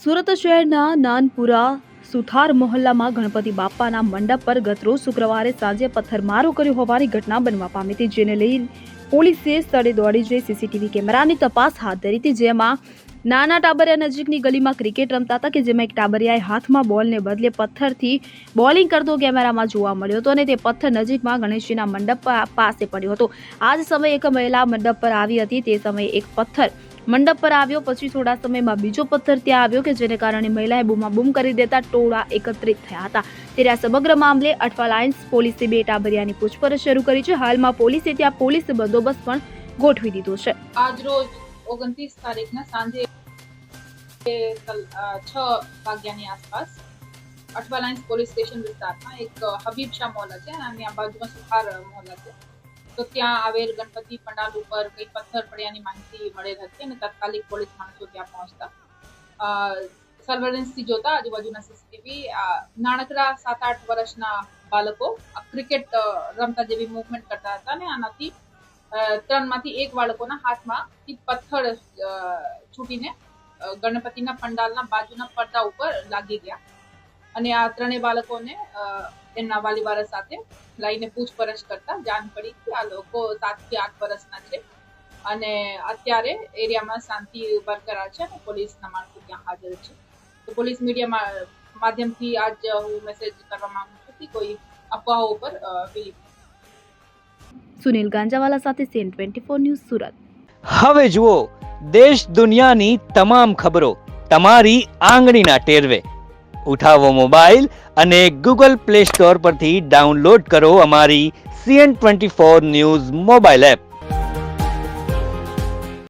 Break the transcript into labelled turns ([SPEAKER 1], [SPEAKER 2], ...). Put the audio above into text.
[SPEAKER 1] સુરત શહેરના નાનપુરા સુથાર મોહલ્લામાં ગણપતિ બાપાના મંડપ પર ગતરોજ શુક્રવારે સાંજે પથ્થરમારો કર્યો હોવાની ઘટના બનવા પામી હતી, જેને લઈ પોલીસે સ્થળે દોડી જઈ સીસીટીવી કેમેરાની તપાસ હાથ ધરી હતી, જેમાં નાના ટાબરિયા નજીકની ગલીમાં ક્રિકેટ રમતા હતા કે જેમાં એક ટાબરિયાએ હાથમાં બોલને બદલે પથ્થરથી બોલિંગ કરતો કેમેરામાં જોવા મળ્યો હતો અને તે પથ્થર નજીકમાં ગણેશજીના મંડપ પાસે પડ્યો હતો। આ જ સમયે એક મહિલા મંડપ પર આવી હતી, તે સમયે એક પથ્થર મંડપ પર આવ્યો, પછી થોડા સમયમાં બીજો પથ્થર ત્યાં આવ્યો કે જેને કારણે મહિલાએ બૂમાબૂમ કરી દેતા ટોળા એકત્રિત થયા હતા। ત્યારે આ સમગ્ર મામલે અઠવા લાઇન્સ પોલીસે બે ટાબરિયાની પૂછપરછ શરૂ કરી છે। હાલમાં પોલીસે ત્યાં પોલીસ બંદોબસ્ત પણ ગોઠવી દીધો છે।
[SPEAKER 2] આજ રોજ 29 તારીખના સાંજે 6 વાગ્યાની આસપાસ અઠવા લાઇન્સ પોલીસ સ્ટેશન વિસ્તારમાં એક હબીબ શાહ મોહલ્લા છે અને આ બાજુમાં સુથાર મોહલ્લા છે, તો ત્યાં આવેલ ગણપતિ પંડાલ ઉપર કઈ પથ્થર પડ્યાની માહિતી મળેલ હતી અને તાત્કાલિક પોલીસ માણસો ત્યાં પહોંચતા સર્વેલન્સથી જોતા આજુબાજુના સીસીટીવી નાનકડા 7-8 વર્ષના બાળકો ક્રિકેટ રમતા જેવી મૂવમેન્ટ કરતા હતા અને આનાથી 3માંથી 1 બાળકોના હાથમાંથી પથ્થર છૂટીને ગણપતિના પંડાલના બાજુના પડદા ઉપર લાગી ગયા અને આ ત્રણેય બાળકોને એમના વાલીવાળા સાથે લઈને પૂછપરછ કરતા જાણ પડી કે આ લોકો 7 થી 8 વર્ષના છે અને અત્યારે એરિયામાં શાંતિ બરકરાર છે અને પોલીસના માણસો ત્યાં હાજર છે। તો પોલીસ મીડિયા માધ્યમથી આજ હું મેસેજ કરવા માંગુ છું કે કોઈ અફવાઓ પર બિલીવ।
[SPEAKER 1] સુનિલ ગાંજાવાલા સાથે સીએન 24 ન્યૂઝ સુરત।
[SPEAKER 3] હવે જુઓ દેશ દુનિયાની તમામ ખબરો તમારી આંગળીના ટેરવે। ઉઠાવો મોબાઈલ અને ગૂગલ પ્લે સ્ટોર પરથી ડાઉનલોડ કરો અમારી CN24 ન્યૂઝ મોબાઈલ એપ।